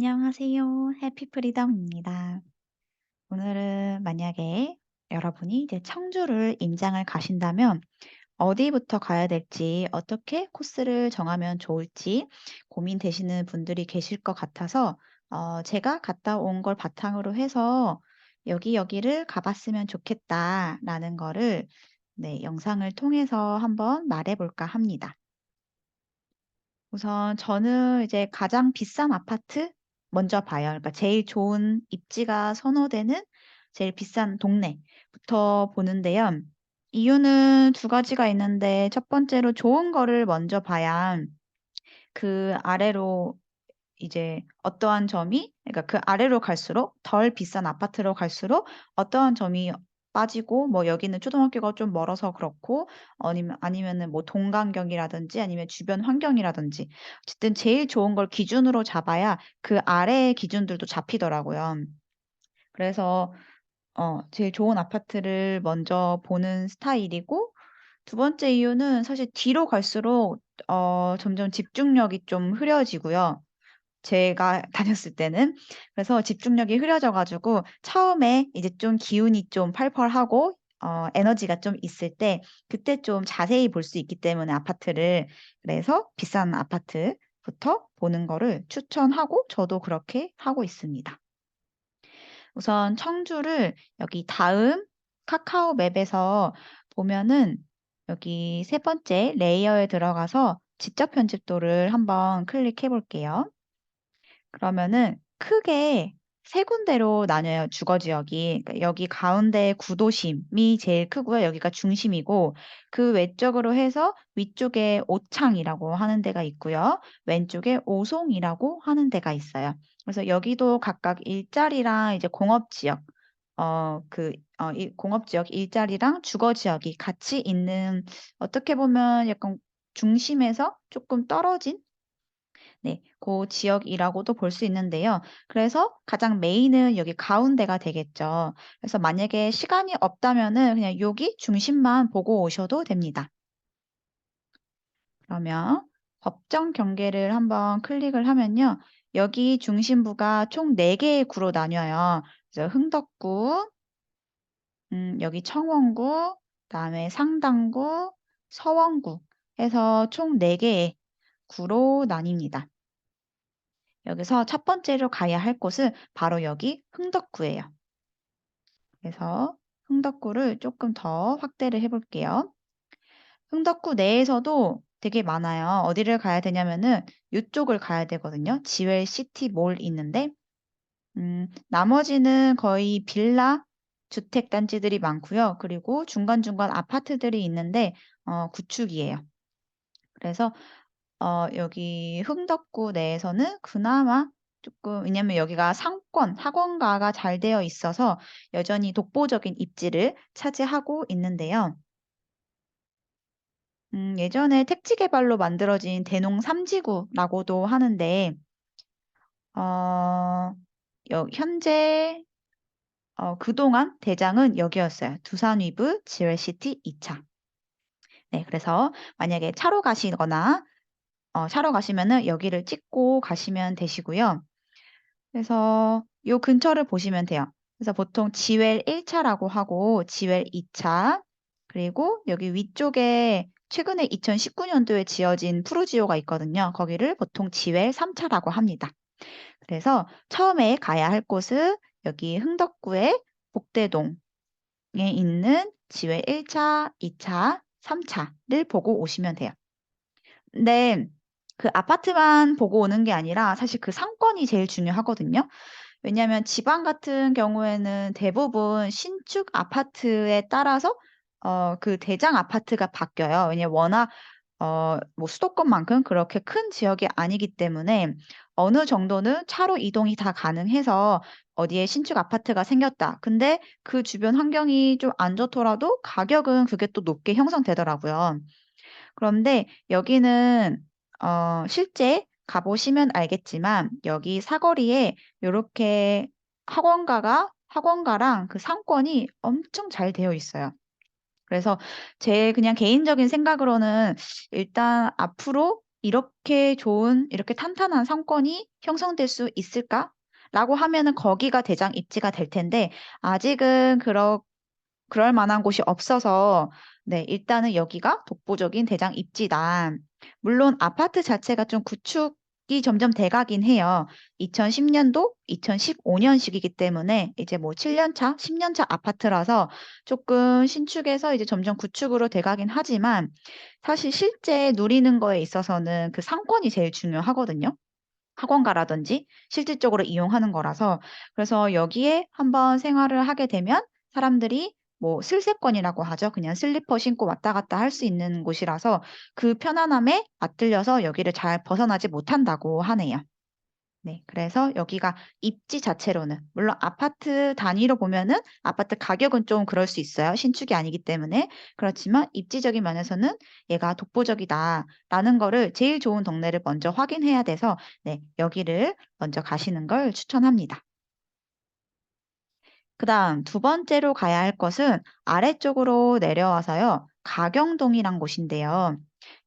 안녕하세요. 해피 프리덤입니다. 오늘은 만약에 여러분이 이제 청주를 임장을 가신다면 어디부터 가야 될지, 어떻게 코스를 정하면 좋을지 고민되시는 분들이 계실 것 같아서 제가 갔다 온 걸 바탕으로 해서 여기 여기를 가봤으면 좋겠다라는 거를 네, 영상을 통해서 한번 말해볼까 합니다. 우선 저는 이제 가장 비싼 아파트 먼저 봐요. 그러니까 제일 좋은 입지가 선호되는 제일 비싼 동네부터 보는데요. 이유는 두 가지가 있는데 첫 번째로 좋은 거를 먼저 봐야 그 아래로 이제 어떠한 점이 그러니까 그 아래로 갈수록 덜 비싼 아파트로 갈수록 어떠한 점이 빠지고 뭐 여기는 초등학교가 좀 멀어서 그렇고 아니면은 뭐 동간경이라든지 아니면 주변 환경이라든지 어쨌든 제일 좋은 걸 기준으로 잡아야 그 아래의 기준들도 잡히더라고요. 그래서 제일 좋은 아파트를 먼저 보는 스타일이고 두 번째 이유는 사실 뒤로 갈수록 점점 집중력이 좀 흐려지고요. 제가 다녔을 때는. 그래서 집중력이 흐려져 가지고 처음에 이제 좀 기운이 좀 펄펄하고 에너지가 좀 있을 때 그때 좀 자세히 볼 수 있기 때문에 아파트를 그래서 비싼 아파트부터 보는 거를 추천하고 저도 그렇게 하고 있습니다. 우선 청주를 여기 다음 카카오 맵에서 보면은 여기 세 번째 레이어에 들어가서 지적 편집도를 한번 클릭해 볼게요. 그러면은 크게 세 군데로 나뉘어요, 주거 지역이. 그러니까 여기 가운데 구도심이 제일 크고요. 여기가 중심이고 그 외쪽으로 해서 위쪽에 오창이라고 하는 데가 있고요. 왼쪽에 오송이라고 하는 데가 있어요. 그래서 여기도 각각 일자리랑 이제 공업 지역 이 공업 지역 일자리랑 주거 지역이 같이 있는 어떻게 보면 약간 중심에서 조금 떨어진 네. 고 지역이라고도 볼 수 있는데요. 그래서 가장 메인은 여기 가운데가 되겠죠. 그래서 만약에 시간이 없다면은 그냥 여기 중심만 보고 오셔도 됩니다. 그러면 법정 경계를 한번 클릭을 하면요. 여기 중심부가 총 4 개의 구로 나뉘어요. 그래서 흥덕구, 여기 청원구, 그다음에 상당구, 서원구 해서 총 4 개의 구로 나뉩니다. 여기서 첫 번째로 가야 할 곳은 바로 여기 흥덕구예요. 그래서 흥덕구를 조금 더 확대를 해 볼게요. 흥덕구 내에서도 되게 많아요. 어디를 가야 되냐면은 요쪽을 가야 되거든요. 지웰 시티몰 있는데 나머지는 거의 빌라 주택 단지들이 많고요. 그리고 중간중간 아파트들이 있는데 구축이에요. 그래서 여기 흥덕구 내에서는 그나마 조금 왜냐면 여기가 상권, 학원가가 잘 되어 있어서 여전히 독보적인 입지를 차지하고 있는데요. 예전에 택지 개발로 만들어진 대농 3지구라고도 하는데 어 현재 그동안 대장은 여기였어요. 두산 위브 지웰시티 2 차. 네 그래서 만약에 차로 가시면은 여기를 찍고 가시면 되시고요. 그래서 요 근처를 보시면 돼요. 그래서 보통 지웰 1 차라고 하고 지웰 2 차 그리고 여기 위쪽에 최근에 2019 년도에 지어진 푸르지오가 있거든요. 거기를 보통 지웰 3 차라고 합니다. 그래서 처음에 가야 할 곳은 여기 흥덕구의 복대동에 있는 지웰 1 차, 2 차, 3 차를 보고 오시면 돼요. 근데 그 아파트만 보고 오는 게 아니라 사실 그 상권이 제일 중요하거든요. 왜냐하면 지방 같은 경우에는 대부분 신축 아파트에 따라서 그 대장 아파트가 바뀌어요. 왜냐면 워낙 뭐 수도권만큼 그렇게 큰 지역이 아니기 때문에 어느 정도는 차로 이동이 다 가능해서 어디에 신축 아파트가 생겼다. 근데 그 주변 환경이 좀 안 좋더라도 가격은 그게 또 높게 형성되더라고요. 그런데 여기는 실제 가 보시면 알겠지만 여기 사거리에 요렇게 학원가랑 그 상권이 엄청 잘 되어 있어요. 그래서 제 그냥 개인적인 생각으로는 일단 앞으로 이렇게 좋은, 이렇게 탄탄한 상권이 형성될 수 있을까? 라고 하면은 거기가 대장 입지가 될 텐데, 아직은 그럴 만한 곳이 없어서, 네, 일단은 여기가 독보적인 대장 입지다. 물론 아파트 자체가 좀 구축이 점점 돼가긴 해요. 2010년도, 2015년식이기 때문에 이제 뭐 7년 차, 10년 차 아파트라서 조금 신축에서 이제 점점 구축으로 돼가긴 하지만 사실 실제 누리는 거에 있어서는 그 상권이 제일 중요하거든요. 학원가라든지 실질적으로 이용하는 거라서 그래서 여기에 한번 생활을 하게 되면 사람들이 뭐 슬세권이라고 하죠. 그냥 슬리퍼 신고 왔다 갔다 할 수 있는 곳이라서 그 편안함에 맞들려서 여기를 잘 벗어나지 못한다고 하네요. 네, 그래서 여기가 입지 자체로는 물론 아파트 단위로 보면은 아파트 가격은 좀 그럴 수 있어요. 신축이 아니기 때문에. 그렇지만 입지적인 면에서는 얘가 독보적이다라는 거를 제일 좋은 동네를 먼저 확인해야 돼서 네, 여기를 먼저 가시는 걸 추천합니다. 그다음 두 번째로 가야 할 것은 아래쪽으로 내려와서요. 가경동이란 곳인데요.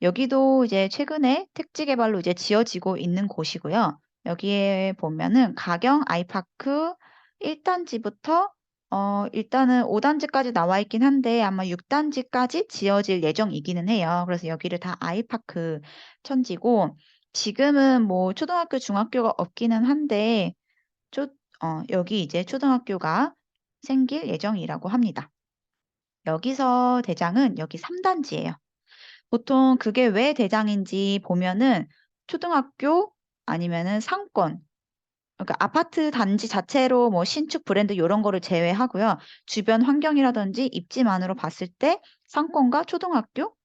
여기도 이제 최근에 택지 개발로 이제 지어지고 있는 곳이고요. 여기에 보면은 가경 아이파크 1단지부터 일단은 5단지까지 나와 있긴 한데 아마 6단지까지 지어질 예정이기는 해요. 그래서 여기를 다 아이파크 천지고 지금은 뭐 초등학교, 중학교가 없기는 한데 초, 여기 이제 초등학교가 생길 예정이라고 합니다. 여기서 대장은 여기 3단지예요. 보통 그게 왜 대장인지 보면은 초등학교 아니면은 상권, 그러니까 아파트 단지 자체로 뭐 신축 브랜드 이런 거를 제외하고요. 주변 환경이라든지 입지만으로 봤을 때 상권과 초등학교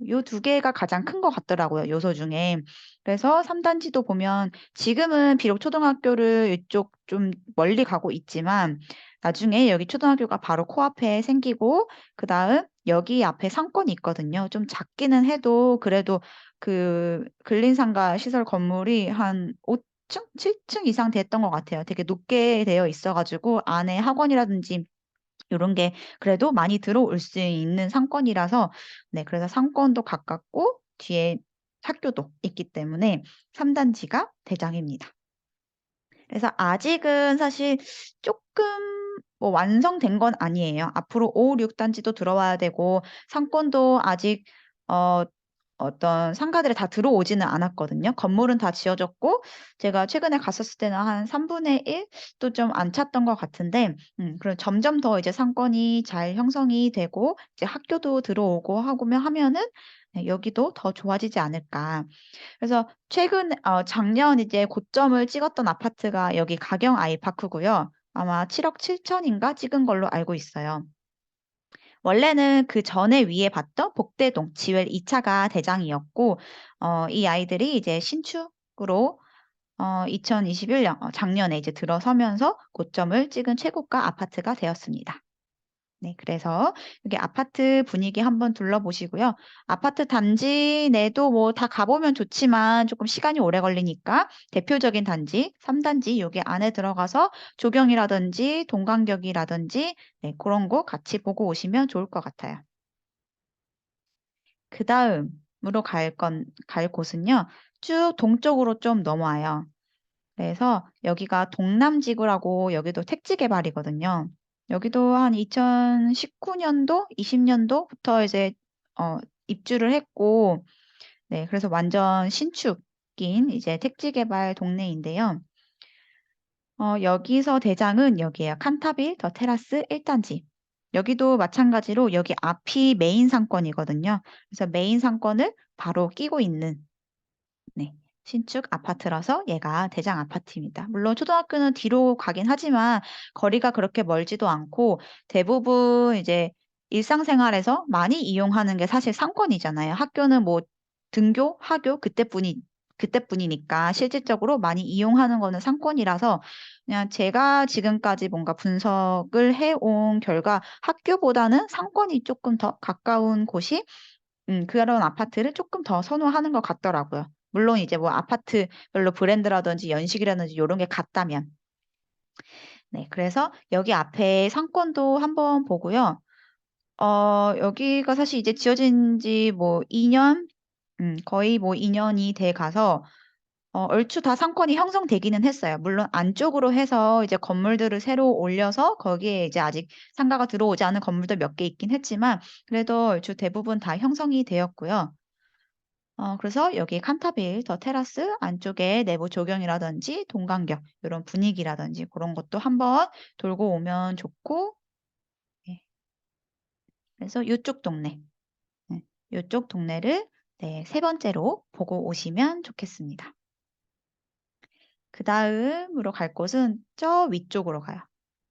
요 두 개가 가장 큰 것 같더라고요. 요소 중에. 그래서 3단지도 보면 지금은 비록 초등학교를 이쪽 좀 멀리 가고 있지만 나중에 여기 초등학교가 바로 코앞에 생기고 그다음 여기 앞에 상권이 있거든요. 좀 작기는 해도 그래도 그 근린상가 시설 건물이 한 5층, 7층 이상 됐던 것 같아요. 되게 높게 되어 있어가지고 안에 학원이라든지 이런 게 그래도 많이 들어올 수 있는 상권이라서 네, 그래서 상권도 가깝고 뒤에 학교도 있기 때문에 3단지가 대장입니다. 그래서 아직은 사실 조금 뭐 완성된 건 아니에요. 앞으로 5, 6단지도 들어와야 되고 상권도 아직 어, 어떤 상가들이 다 들어오지는 않았거든요. 건물은 다 지어졌고 제가 최근에 갔었을 때는 한 3분의 1도 좀 안 찼던 것 같은데 그리고 점점 더 이제 상권이 잘 형성이 되고 이제 학교도 들어오고 하면은 네, 여기도 더 좋아지지 않을까. 그래서 작년 이제 고점을 찍었던 아파트가 여기 가경 아이파크고요. 아마 7억 7천인가 찍은 걸로 알고 있어요. 원래는 그 전에 위에 봤던 복대동 지웰 2차가 대장이었고, 이 아이들이 이제 신축으로 2021년 작년에 이제 들어서면서 고점을 찍은 최고가 아파트가 되었습니다. 네, 그래서 여기 아파트 분위기 한번 둘러보시고요. 아파트 단지 내도 뭐 다 가보면 좋지만 조금 시간이 오래 걸리니까 대표적인 단지, 3단지 여기 안에 들어가서 조경이라든지 동간격이라든지 네, 그런 거 같이 보고 오시면 좋을 것 같아요. 그 다음으로 갈 곳은요. 쭉 동쪽으로 좀 넘어와요. 그래서 여기가 동남지구라고 여기도 택지 개발이거든요. 여기도 한 2019년도, 20년도부터 이제 입주를 했고, 네, 그래서 완전 신축인 이제 택지 개발 동네인데요. 여기서 대장은 여기에요. 칸타빌 더 테라스 1단지. 여기도 마찬가지로 여기 앞이 메인 상권이거든요. 그래서 메인 상권을 바로 끼고 있는 네. 신축 아파트라서 얘가 대장 아파트입니다. 물론 초등학교는 뒤로 가긴 하지만 거리가 그렇게 멀지도 않고 대부분 이제 일상생활에서 많이 이용하는 게 사실 상권이잖아요. 학교는 뭐 등교, 하교 그때뿐이니까 실질적으로 많이 이용하는 거는 상권이라서 그냥 제가 지금까지 뭔가 분석을 해온 결과 학교보다는 상권이 조금 더 가까운 곳이 그런 아파트를 조금 더 선호하는 것 같더라고요. 물론 이제 뭐 아파트별로 브랜드라든지 연식이라든지 이런 게 같다면. 네, 그래서 여기 앞에 상권도 한번 보고요. 여기가 사실 이제 지어진 지 뭐 2년? 거의 뭐 2 년이 돼 가서 얼추 다 상권이 형성되기는 했어요. 물론 안쪽으로 해서 이제 건물들을 새로 올려서 거기에 이제 아직 상가가 들어오지 않은 건물도 몇 개 있긴 했지만 그래도 얼추 대부분 다 형성이 되었고요. 그래서 여기 칸타빌 더 테라스 안쪽에 내부 조경이라든지 동간격 요런 분위기라든지 고런 것도 한번 돌고 오면 좋고 예 그래서 요쪽 동네 요쪽 동네를 네 3 번째로 보고 오시면 좋겠습니다. 그다음으로 갈 곳은 저 위쪽으로 가요.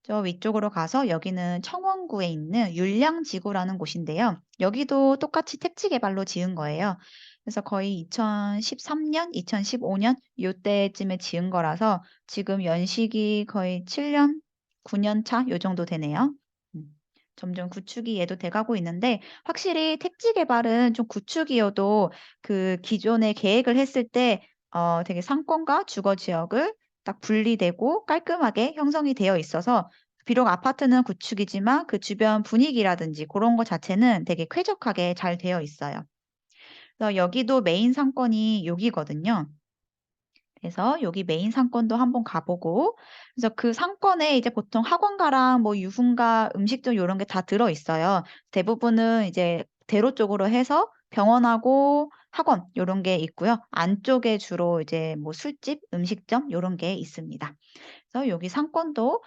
저 위쪽으로 가서 여기는 청원구에 있는 율량지구라는 곳인데요. 여기도 똑같이 택지 개발로 지은 거예요. 그래서 거의 2013 년, 2015년 요때쯤에 지은 거라서 지금 연식이 거의 7 년, 9년 차 요 정도 되네요. 음. 점점 구축이 얘도 돼 가고 있는데 확실히 택지 개발은 좀 구축이어도 그 기존에 계획을 했을 때 되게 상권과 주거 지역을 딱 분리되고 깔끔하게 형성이 되어 있어서 비록 아파트는 구축이지만 그 주변 분위기라든지 고런 거 자체는 되게 쾌적하게 잘 되어 있어요. 그래서 여기도 메인 상권이 여기거든요. 그래서 여기 메인 상권도 한번 가 보고 그래서 그 상권에 이제 보통 학원가랑 뭐 유흥가, 음식점 요런 게 다 들어 있어요. 대부분은 이제 대로 쪽으로 해서 병원하고 학원 요런 게 있고요. 안쪽에 주로 이제 뭐 술집, 음식점 요런 게 있습니다. 그래서 여기 상권도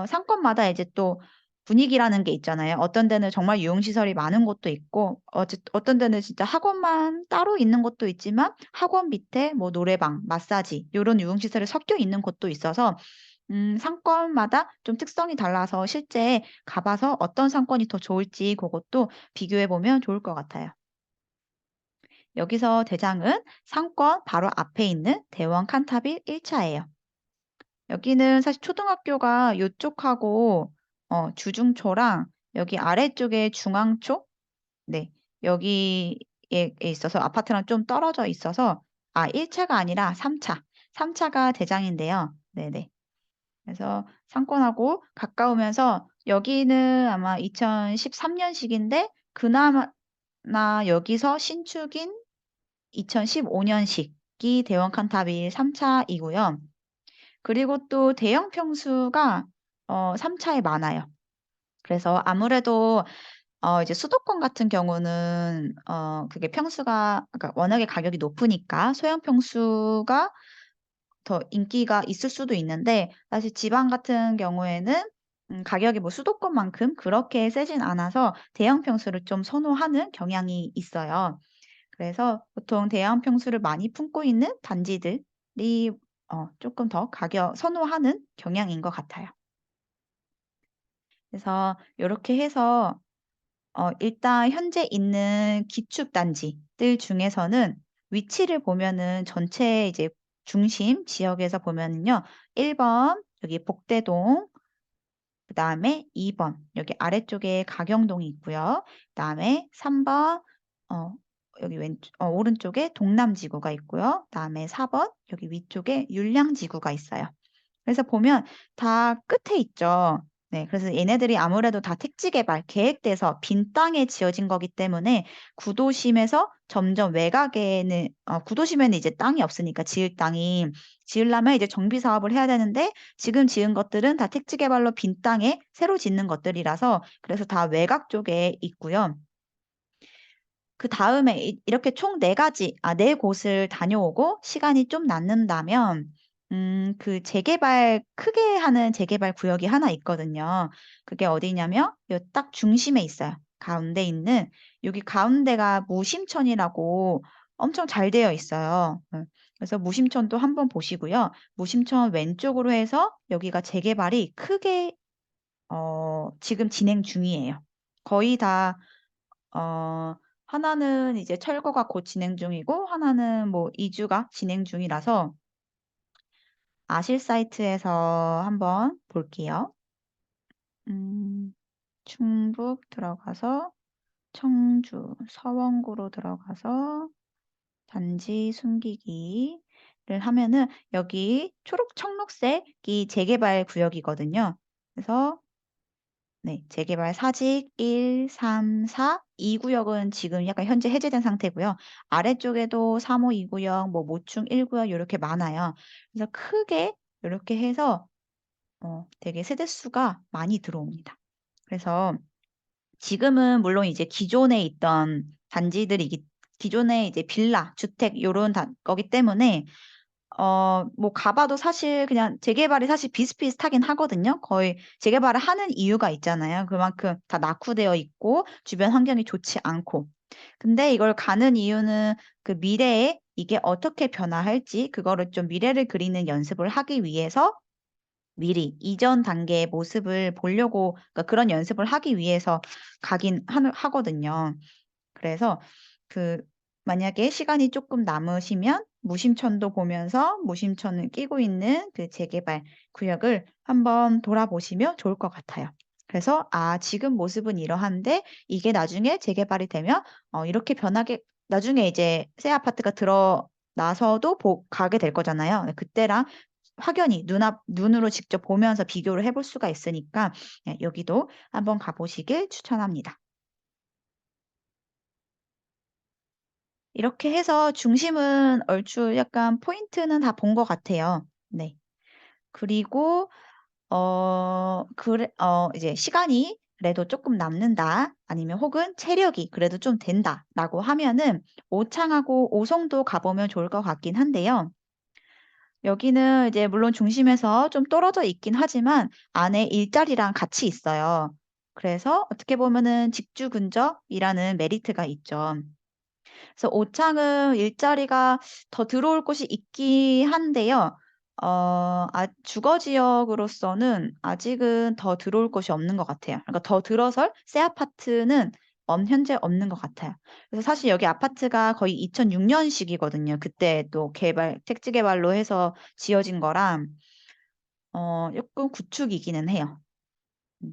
상권마다 이제 또 분위기라는 게 있잖아요. 어떤 데는 정말 유흥시설이 많은 곳도 있고 어떤 데는 진짜 학원만 따로 있는 곳도 있지만 학원 밑에 뭐 노래방, 마사지 요런 유흥시설이 섞여 있는 곳도 있어서 상권마다 좀 특성이 달라서 실제 가 봐서 어떤 상권이 더 좋을지 고것도 비교해 보면 좋을 것 같아요. 여기서 대장은 상권 바로 앞에 있는 대원 칸타빌 1 차예요. 여기는 사실 초등학교가 요쪽하고 주중초랑 여기 아래쪽에 중앙초 네 여기에 있어서 아파트랑 좀 떨어져 있어서 1 차가 아니라 3 차. 3 차가 대장인데요. 네네. 그래서 상권하고 가까우면서 여기는 아마 2013 년식인데 그나마 여기서 신축인 2015 년식이 대원 칸타빌 3 차이고요. 그리고 또 대형 평수가 3 차에 많아요. 그래서 아무래도 이제 수도권 같은 경우는 그게 평수가 그러니까 워낙에 가격이 높으니까 소형 평수가 더 인기가 있을 수도 있는데 사실 지방 같은 경우에는 가격이 뭐 수도권만큼 그렇게 세진 않아서 대형 평수를 좀 선호하는 경향이 있어요. 그래서 보통 대형 평수를 많이 품고 있는 단지들이 쪼끔 더 가격 선호하는 경향인 것 같아요. 그래서 요렇게 해서 일단 현재 있는 기축 단지들 중에서는 위치를 보면은 전체 이제 중심 지역에서 보면은요. 1번 여기 복대동 그다음에 2번 여기 아래쪽에 가경동이 있고요. 그다음에 3번 어 여기 오른쪽에 동남지구가 있고요. 그다음에 4번 여기 위쪽에 율량지구가 있어요. 그래서 보면 다 끝에 있죠. 네. 그래서 얘네들이 아무래도 다 택지 개발 계획돼서 빈 땅에 지어진 거기 때문에 구도심에서 점점 외곽에는 구도심에는 이제 땅이 없으니까 지을 땅이. 지으려면 이제 정비 사업을 해야 되는데 지금 지은 것들은 다 택지 개발로 빈 땅에 새로 짓는 것들이라서 그래서 다 외곽 쪽에 있고요. 그다음에 이렇게 총 4 가지 4 곳을 다녀오고 시간이 좀 남는다면 그 재개발 크게 하는 재개발 구역이 하나 있거든요. 그게 어디냐면 요 딱 중심에 있어요. 가운데 있는 여기 가운데가 무심천이라고 엄청 잘 되어 있어요. 그래서 무심천도 한번 보시고요. 무심천 왼쪽으로 해서 여기가 재개발이 크게 지금 진행 중이에요. 거의 다 하나는 이제 철거가 곧 진행 중이고 하나는 뭐 이주가 진행 중이라서 아실 사이트에서 한번 볼게요. 음 충북 들어가서 청주 서원구로 들어가서 단지 숨기기를 하면은 여기 초록 청록색이 재개발 구역이거든요. 그래서 네. 재개발 사직 1, 3, 4, 2 구역은 지금 약간 현재 해제된 상태고요. 아래쪽에도 3, 5, 2 구역, 뭐 모충 1 구역 요렇게 많아요. 그래서 크게 요렇게 해서 되게 세대 수가 많이 들어옵니다. 그래서 지금은 물론 이제 기존에 있던 단지들이기 기존에 이제 빌라, 주택 요런 거기 때문에 뭐 가 봐도 사실 그냥 재개발이 사실 비슷비슷하긴 하거든요. 거의 재개발을 하는 이유가 있잖아요. 그만큼 다 낙후되어 있고 주변 환경이 좋지 않고. 근데 이걸 가는 이유는 그 미래에 이게 어떻게 변화할지 그거를 좀 미래를 그리는 연습을 하기 위해서 미리 이전 단계의 모습을 보려고, 그러니까 그런 연습을 하기 위해서 가긴 하거든요. 그래서 그 만약에 시간이 조금 남으시면 무심천도 보면서 무심천을 끼고 있는 그 재개발 구역을 한번 돌아보시면 좋을 것 같아요. 그래서 '아 지금 모습은 이러한데 이게 나중에 재개발이 되면 이렇게 변하게' 나중에 이제 새 아파트가 들어나서도 가게 될 거잖아요. 그때랑 확연히 눈으로 직접 보면서 비교를 해볼 수가 있으니까 여기도 한번 가 보시길 추천합니다. 이렇게 해서 중심은 얼추 약간 포인트는 다 본 것 같아요. 네. 그리고 이제 시간이 그래도 쪼끔 남는다, 아니면 혹은 체력이 그래도 좀 된다라고 하면은 오창하고 오송도 가 보면 좋을 것 같긴 한데요. 여기는 이제 물론 중심에서 좀 떨어져 있긴 하지만 안에 일자리랑 같이 있어요. 그래서 어떻게 보면은 직주 근접이라는 메리트가 있죠. 그래서 오창은 일자리가 더 들어올 곳이 있긴 한데요. 주거 지역으로서는 아직은 더 들어올 곳이 없는 것 같아요. 그러니까 더 들어설 새 아파트는 현재 없는 것 같아요. 그래서 사실 여기 아파트가 거의 2006 년식이거든요. 그때 또 택지 개발로 해서 지어진 거라 쪼끔 구축이기는 해요. 음.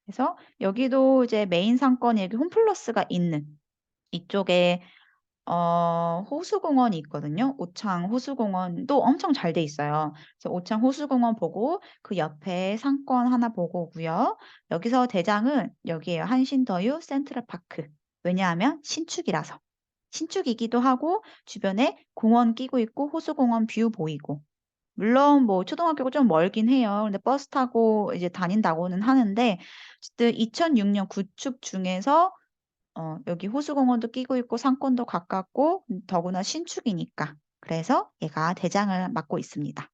그래서 여기도 이제 메인 상권이 여기 홈플러스가 있는 이쪽에 호수공원이 있거든요. 오창 호수공원도 엄청 잘 돼 있어요. 그래서 오창 호수공원 보고 그 옆에 상권 하나 보고 오고요. 여기서 대장은 여기에요. 한신더유 센트럴파크. 왜냐하면 신축이라서. 신축이기도 하고 주변에 공원 끼고 있고 호수공원 뷰 보이고. 물론 뭐 초등학교가 좀 멀긴 해요. 근데 버스 타고 이제 다닌다고는 하는데 어쨌든 2006년 구축 중에서 여기 호수공원도 끼고 있고 상권도 가깝고 더구나 신축이니까. 그래서 얘가 대장을 맡고 있습니다.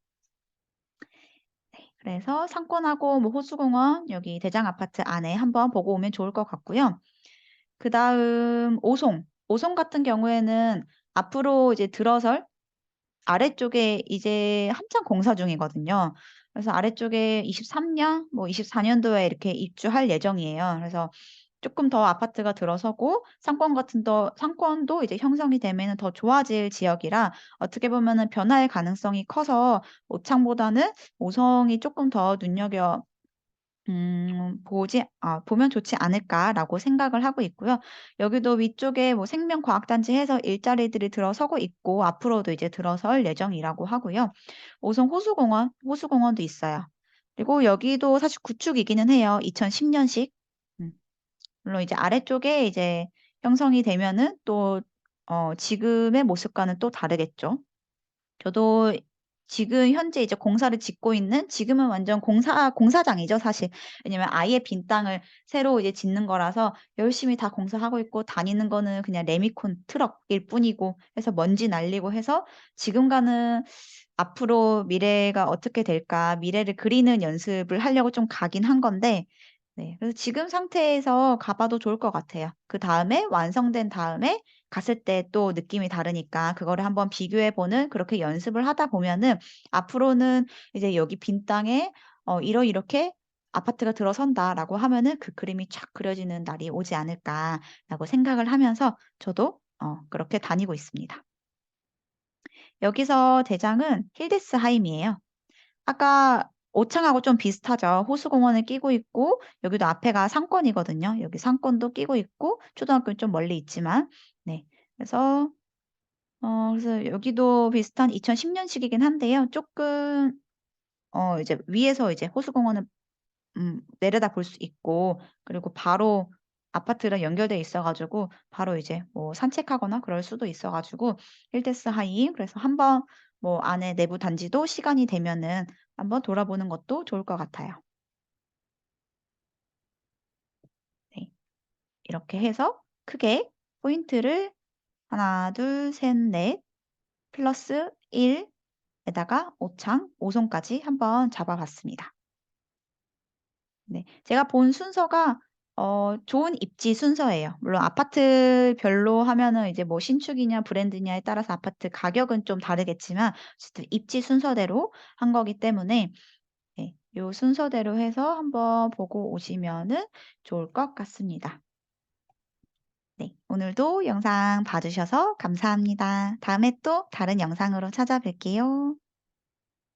네. 그래서 상권하고 뭐 호수공원 여기 대장 아파트 안에 한번 보고 오면 좋을 것 같고요. 그다음 오송. 오송 같은 경우에는 앞으로 이제 들어설 아래쪽에 이제 한창 공사 중이거든요. 그래서 아래쪽에 23년 뭐 24 년도에 이렇게 입주할 예정이에요. 그래서 쪼끔 더 아파트가 들어서고 상권도 이제 형성이 되면은 더 좋아질 지역이라 어떻게 보면은 변화의 가능성이 커서 오창보다는 오성이 쪼끔 더 보면 좋지 않을까라고 생각을 하고 있고요. 여기도 위쪽에 뭐 생명과학단지 해서 일자리들이 들어서고 있고 앞으로도 이제 들어설 예정이라고 하고요. 오송 호수공원도 있어요. 그리고 여기도 사실 구축이기는 해요. 2010 년식. 음. 물론 이제 아래쪽에 이제 형성이 되면은 또 지금의 모습과는 또 다르겠죠. 저도 지금 현재 이제 공사를 짓고 있는, 지금은 완전 공사장이죠 사실. 왜냐면 아예 빈 땅을 새로 이제 짓는 거라서 열심히 다 공사하고 있고 다니는 거는 그냥 레미콘 트럭일 뿐이고 해서 먼지 날리고 해서 지금과는 앞으로 미래가 어떻게 될까 미래를 그리는 연습을 하려고 좀 가긴 한 건데, 네, 그래서 지금 상태에서 가 봐도 좋을 것 같아요. 그다음에 완성된 다음에 갔을 때 또 느낌이 다르니까 그거를 한번 비교해 보는, 그렇게 연습을 하다 보면은 앞으로는 이제 여기 빈 땅에 이렇게 아파트가 들어선다라고 하면은 그 그림이 쫙 그려지는 날이 오지 않을까라고 생각을 하면서 저도 그렇게 다니고 있습니다. 여기서 대장은 힐데스하임이에요. 아까 오창하고 좀 비슷하죠. 호수공원을 끼고 있고 여기도 앞에가 상권이거든요. 여기 상권도 끼고 있고 초등학교는 좀 멀리 있지만. 네. 그래서 그래서 여기도 비슷한 2010 년식이긴 한데요. 쪼끔 이제 위에서 이제 호수공원을 내려다볼 수 있고, 그리고 바로 아파트랑 연결돼 있어 가지고 바로 이제 뭐 산책하거나 그럴 수도 있어 가지고 힐데스 하임, 그래서 한번 뭐 안에 내부 단지도 시간이 되면은 한번 돌아보는 것도 좋을 것 같아요. 네. 이렇게 해서 크게 포인트를 하나 둘 셋 넷 플러스 1 에다가 오창 5 손까지 한번 잡아 봤습니다. 네. 제가 본 순서가 좋은 입지 순서예요. 물론 아파트별로 하면은 이제 뭐 신축이냐 브랜드냐에 따라서 아파트 가격은 좀 다르겠지만 어쨌든 입지 순서대로 한 거기 때문에 네, 요 순서대로 해서 한번 보고 오시면은 좋을 것 같습니다. 네. 오늘도 영상 봐 주셔서 감사합니다. 다음에 또 다른 영상으로 찾아뵐게요.